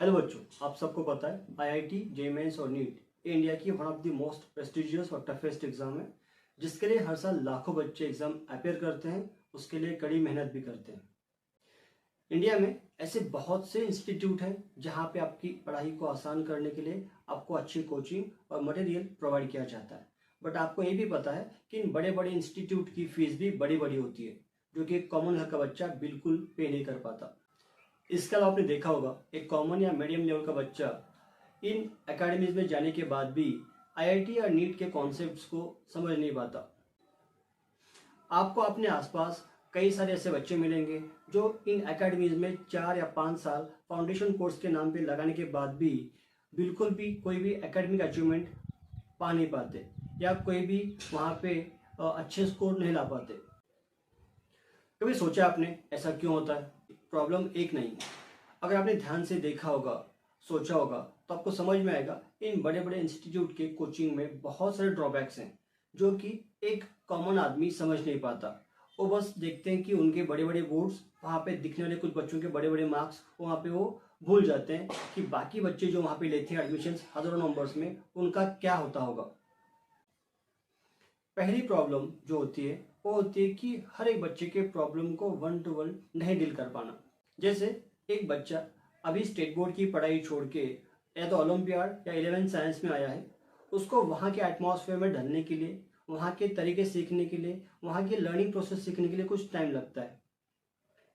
Hello बच्चों, आप सबको पता है आईआईटी, जेईई मेंस और नीट इंडिया की one of the most prestigious और टफेस्ट एग्जाम है, जिसके लिए हर साल लाखों बच्चे एग्जाम अपेयर करते हैं। उसके लिए कड़ी मेहनत भी करते हैं। इंडिया में ऐसे बहुत से इंस्टीट्यूट हैं जहां पे आपकी पढ़ाई को आसान करने के लिए आपको अच्छी कोचिंग और मटेरियल प्रोवाइड किया जाता है। बट आपको ये भी पता है कि इन बड़े बड़े इंस्टीट्यूट की फीस भी बड़ी बड़ी होती है, जो कि एक कॉमन घर का बच्चा बिल्कुल पे नहीं कर पाता। इसके अलावा आपने देखा होगा, एक कॉमन या मीडियम लेवल का बच्चा इन एकेडमीज में जाने के बाद भी आईआईटी या नीट के कॉन्सेप्ट्स को समझ नहीं पाता। आपको अपने आसपास कई सारे ऐसे बच्चे मिलेंगे जो इन एकेडमीज में 4 या 5 साल फाउंडेशन कोर्स के नाम पे लगाने के बाद भी बिल्कुल भी कोई भी एकेडमिक अचीवमेंट पा नहीं पाते, या कोई भी वहाँ पे अच्छे स्कोर नहीं ला पाते। कभी सोचा आपने ऐसा क्यों होता है? प्रॉब्लम एक नहीं है। अगर आपने ध्यान से देखा होगा, सोचा होगा, तो आपको समझ में आएगा इन बड़े बड़े इंस्टीट्यूट के कोचिंग में बहुत सारे ड्रॉबैक्स हैं जो कि एक कॉमन आदमी समझ नहीं पाता। वो बस देखते हैं कि उनके बड़े बड़े बोर्ड्स, वहाँ पे दिखने वाले कुछ बच्चों के बड़े बड़े मार्क्स, वहाँ पे वो भूल जाते हैं कि बाकी बच्चे जो वहाँ पे लेते हैं एडमिशन हजारों नंबर्स में, उनका क्या होता होगा। पहली प्रॉब्लम जो होती है वो होती है कि हर एक बच्चे के प्रॉब्लम को 1 to 1 नहीं डील कर पाना। जैसे एक बच्चा अभी स्टेट बोर्ड की पढ़ाई छोड़ के या तो ओलंपियाड या 11th साइंस में आया है, उसको वहाँ के एटमॉस्फेयर में ढलने के लिए, वहाँ के तरीके सीखने के लिए, वहाँ की लर्निंग प्रोसेस सीखने के लिए कुछ टाइम लगता है।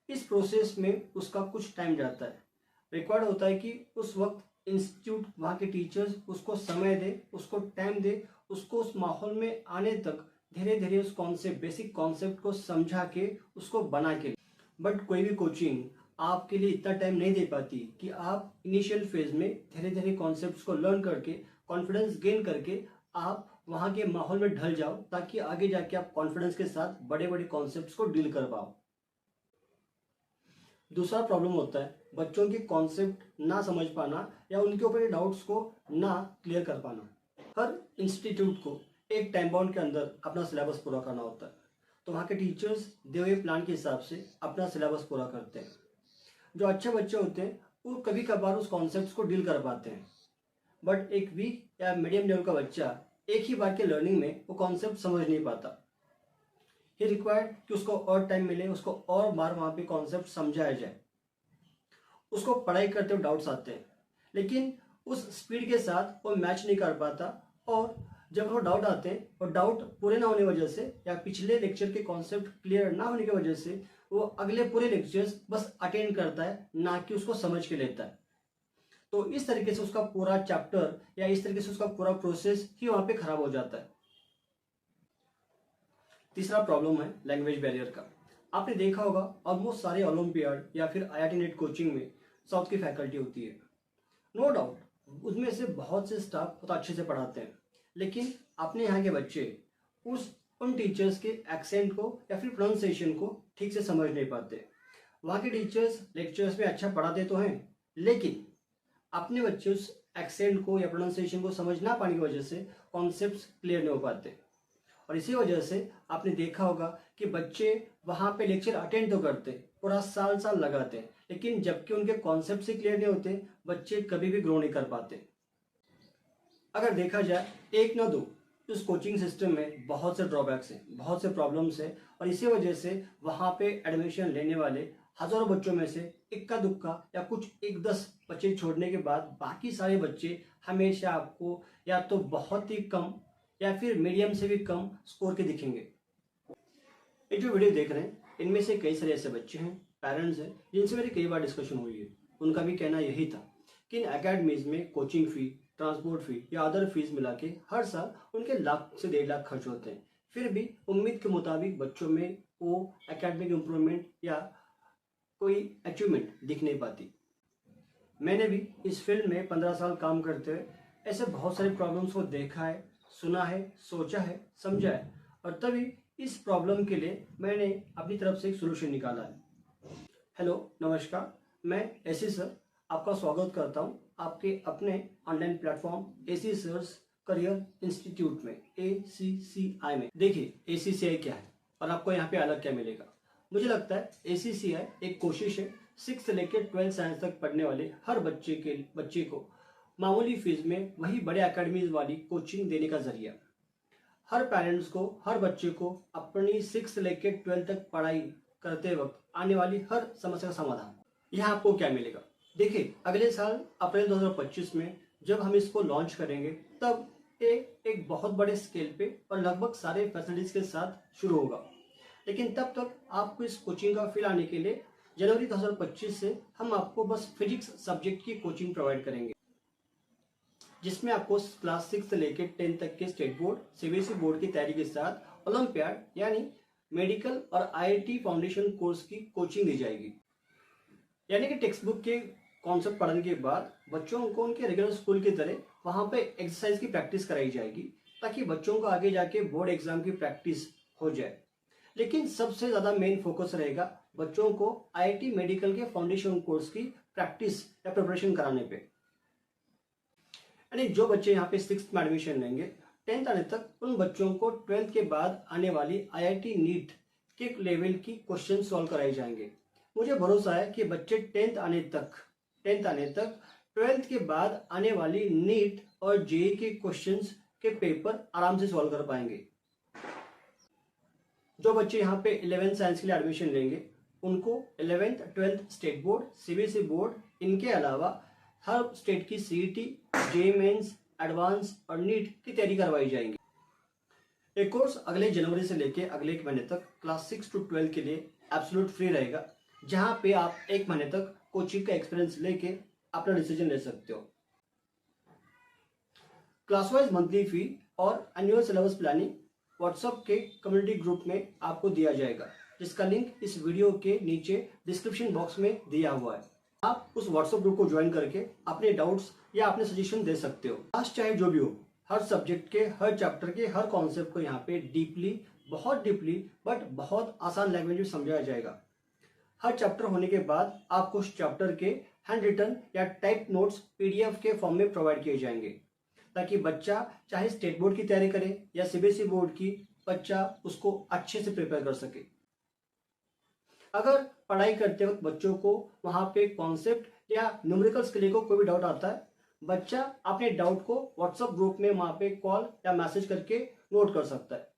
इस प्रोसेस में उसका कुछ टाइम जाता है। रिक्वायर्ड होता है कि उस वक्त इंस्टीट्यूट, वहाँ के टीचर्स उसको समय दे, उसको टाइम दे, उसको उस माहौल में आने तक धीरे धीरे उस कॉन्सेप्ट, बेसिक कॉन्सेप्ट को समझा के उसको बना के। बट कोई भी कोचिंग आपके लिए इतना टाइम नहीं दे पाती कि आप इनिशियल फेज में धीरे धीरे कॉन्सेप्ट्स को लर्न करके, कॉन्फिडेंस गेन करके आप वहाँ के माहौल में ढल जाओ, ताकि आगे जाके आप कॉन्फिडेंस के साथ बड़े बड़े कॉन्सेप्ट्स को डील कर पाओ। दूसरा प्रॉब्लम होता है बच्चों के कॉन्सेप्ट ना समझ पाना या उनके ऊपर डाउट्स को ना क्लियर कर पाना। हर इंस्टीट्यूट को एक टाइम बाउंड के अंदर अपना सिलेबस पूरा करना होता है, तो वहाँ के टीचर्स दिए हुए प्लान के हिसाब से अपना सिलेबस पूरा करते हैं। जो अच्छे बच्चे होते हैं वो कभी कभार उस कॉन्सेप्ट्स को डील कर पाते हैं, बट एक वीक या मीडियम लेवल का बच्चा एक ही बार के लर्निंग में वो कॉन्सेप्ट समझ नहीं पाता। ही रिक्वायर्ड कि उसको और टाइम मिले, उसको और बार वहाँ पे कॉन्सेप्ट समझाया जाए। उसको पढ़ाई करते हुए डाउट्स आते हैं, लेकिन उस स्पीड के साथ वो मैच नहीं कर पाता, और जब वो डाउट आते हैं और डाउट पूरे ना होने वजह से या पिछले लेक्चर के कॉन्सेप्ट क्लियर ना होने की वजह से वो अगले पूरे लेक्चर्स बस अटेंड करता है, ना कि उसको समझ के लेता है। तो इस तरीके से उसका पूरा चैप्टर या इस तरीके से उसका पूरा प्रोसेस ही वहां पे खराब हो जाता है। तीसरा प्रॉब्लम है लैंग्वेज बैरियर का। आपने देखा होगा ऑलमोस्ट सारे ओलंपियाड या फिर आईआईटी नेट कोचिंग में साउथ की फैकल्टी होती है। नो डाउट उसमें से बहुत से स्टाफ बहुत अच्छे से पढ़ाते हैं, लेकिन अपने यहाँ के बच्चे उन टीचर्स के एक्सेंट को या फिर प्रोनाउंसिएशन को ठीक से समझ नहीं पाते। वहाँ के टीचर्स लेक्चर्स में अच्छा पढ़ाते तो हैं, लेकिन अपने बच्चे उस एक्सेंट को या प्रोनाउंसिएशन को समझ ना पाने की वजह से कॉन्सेप्ट्स क्लियर नहीं हो पाते। और इसी वजह से आपने देखा होगा कि बच्चे वहाँ पे लेक्चर अटेंड तो करते, पूरा साल साल लगाते, लेकिन जबकि उनके कॉन्सेप्ट से क्लियर नहीं होते, बच्चे कभी भी ग्रो नहीं कर पाते। अगर देखा जाए एक ना दो, इस कोचिंग सिस्टम में बहुत से ड्रॉबैक्स हैं, बहुत से प्रॉब्लम्स हैं, और इसी वजह से वहाँ पे एडमिशन लेने वाले हजारों बच्चों में से इक्का दुक्का या कुछ 1-10 बच्चे छोड़ने के बाद बाकी सारे बच्चे हमेशा आपको या तो बहुत ही कम या फिर मीडियम से भी कम स्कोर के दिखेंगे। ये जो वीडियो देख रहे हैं इनमें से कई सारे ऐसे बच्चे हैं, पेरेंट्स हैं, जिनसे मेरी कई बार डिस्कशन हुई है। उनका भी कहना यही था कि इन एकेडमीज में कोचिंग फी, ट्रांसपोर्ट फी या अदर फीस मिला के हर साल उनके लाख से 1.5 लाख खर्च होते हैं, फिर भी उम्मीद के मुताबिक बच्चों में वो एकेडमिक इम्प्रूवमेंट या कोई अचीवमेंट दिख नहीं पाती। मैंने भी इस फील्ड में 15 साल काम करते हुए ऐसे बहुत सारे प्रॉब्लम्स को देखा है, सुना है, सोचा है, समझा है, और तभी इस प्रॉब्लम के लिए मैंने अपनी तरफ से एक सोल्यूशन निकाला है। हेलो, नमस्कार, मैं एसी सर आपका स्वागत करता हूं आपके अपने online platform AC sir's career institute में, ACCI में। देखिए ACCI क्या है और आपको यहाँ पे अलग क्या मिलेगा। मुझे लगता है ACCI एक कोशिश है 6 से लेकर 12 साइंस तक पढ़ने वाले हर बच्चे को मामूली फीस में वही बड़े अकेडमीज वाली कोचिंग देने का जरिया। हर पेरेंट्स को, हर बच्चे को अपनी 6 से लेकर 12 तक पढ़ाई करते वक्त आने वाली हर समस्या का समाधान। यहाँ आपको क्या मिलेगा? देखिए, अगले साल अप्रैल 2025 में जब हम इसको लॉन्च करेंगे तब एक बहुत बड़े स्केल पे और लगभग सारे फैसिलिटीज के साथ शुरू होगा। लेकिन तब तक आपको इस कोचिंग का फील आने के लिए जनवरी 2025 से हम आपको बस फिजिक्स सब्जेक्ट की कोचिंग प्रोवाइड करेंगे, जिसमें आपको क्लास 6 से लेकर 10 तक के स्टेट बोर्ड, सीबीएसई बोर्ड की तैयारी के साथ ओलंपियाड यानी मेडिकल और आईआईटी फाउंडेशन कोर्स की कोचिंग दी जाएगी। यानी कि टेक्स्ट बुक के कॉन्सेप्ट पढ़ने के बाद बच्चों को उनके रेगुलर स्कूल की तरह वहां पे एक्सरसाइज की प्रैक्टिस कराई जाएगी, ताकि बच्चों को आगे जाके बोर्ड एग्जाम की प्रैक्टिस हो जाए। लेकिन सबसे ज्यादा मेन फोकस रहेगा बच्चों को आईआईटी मेडिकल के फाउंडेशन कोर्स की प्रैक्टिस या प्रिपरेशन कराने पे। यानी जो बच्चे यहाँ पे 6th में एडमिशन लेंगे, 10th आने तक उन बच्चों को 12th के बाद आने वाली आईआईटी नीट के लेवल की क्वेश्चन सॉल्व कराए जाएंगे। मुझे भरोसा है कि बच्चे 10th आने तक 12th के बाद आने वाली नीट और जेईई के क्वेश्चंस के पेपर आराम से सॉल्व कर पाएंगे। जो बच्चे यहाँ पे 11th साइंस के लिए एडमिशन लेंगे, उनको 11th 12th state board, CBSE board, इनके अलावा हर स्टेट की सीईटी, जेईई मेंस, एडवांस और नीट की तैयारी करवाई जाएंगी। ये कोर्स अगले जनवरी से लेके अगले 1 महीने तक क्लास 6 to 12 के लिए एब्सोल्यूट फ्री रहेगा, जहां पे आप 1 महीने तक कोचिंग का एक्सपीरियंस लेके अपना डिसीजन ले सकते हो। क्लास वाइज मंथली फी और एनुअल सिलेबस प्लानिंग व्हाट्सएप के कम्युनिटी ग्रुप में आपको दिया जाएगा, जिसका लिंक इस वीडियो के नीचे डिस्क्रिप्शन बॉक्स में दिया हुआ है। आप उस व्हाट्सएप ग्रुप को ज्वाइन करके अपने डाउट्स या अपने सजेशन दे सकते हो। क्लास चाहे जो भी हो, हर सब्जेक्ट के, हर चैप्टर के, हर कॉन्सेप्ट को यहाँ पे बहुत डीपली बट बहुत आसान लैंग्वेज में समझाया जाएगा। हर चैप्टर होने के बाद आपको उस चैप्टर के हैंड रिटन या टाइप नोट्स पीडीएफ के फॉर्म में प्रोवाइड किए जाएंगे, ताकि बच्चा चाहे स्टेट बोर्ड की तैयारी करे या सीबीएसई बोर्ड की, बच्चा उसको अच्छे से प्रिपेयर कर सके। अगर पढ़ाई करते वक्त बच्चों को वहां पे कॉन्सेप्ट या न्यूमेरिकल्स के लिए कोई भी डाउट आता है, बच्चा अपने डाउट को व्हाट्सएप ग्रुप में वहां पे कॉल या मैसेज करके नोट कर सकता है।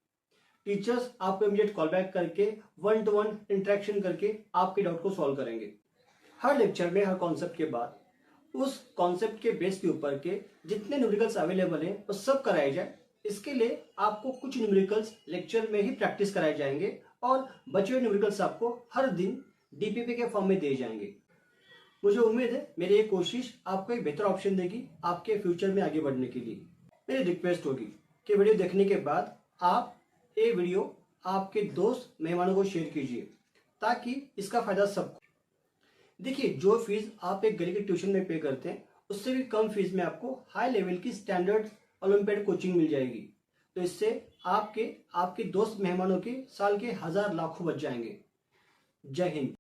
टीचर्स आपको इमीडिएट कॉल बैक करके 1-to-1 इंटरेक्शन करके आपके डाउट को सॉल्व करेंगे। हर लेक्चर में, हर कॉन्सेप्ट के बाद उस कॉन्सेप्ट के बेस के ऊपर के जितने न्यूमेरिकल्स अवेलेबल हैं वो सब कराए जाए। इसके लिए आपको कुछ न्यूमेरिकल्स लेक्चर में ही प्रैक्टिस कराए जाएंगे और बचे हुए न्यूमेरिकल्स आपको हर दिन डीपीपी के फॉर्म में दिए जाएंगे। मुझे उम्मीद है मेरी ये कोशिश आपको एक बेहतर ऑप्शन देगी आपके फ्यूचर में आगे बढ़ने के लिए। मेरी रिक्वेस्ट होगी कि वीडियो देखने के बाद आप ये वीडियो आपके दोस्त मेहमानों को शेयर कीजिए, ताकि इसका फायदा सबको। देखिए, जो फीस आप एक गली के ट्यूशन में पे करते हैं, उससे भी कम फीस में आपको हाई लेवल की स्टैंडर्ड ओलंपियाड कोचिंग मिल जाएगी। तो इससे आपके दोस्त मेहमानों के साल के 1000 लाखों बच जाएंगे। जय हिंद।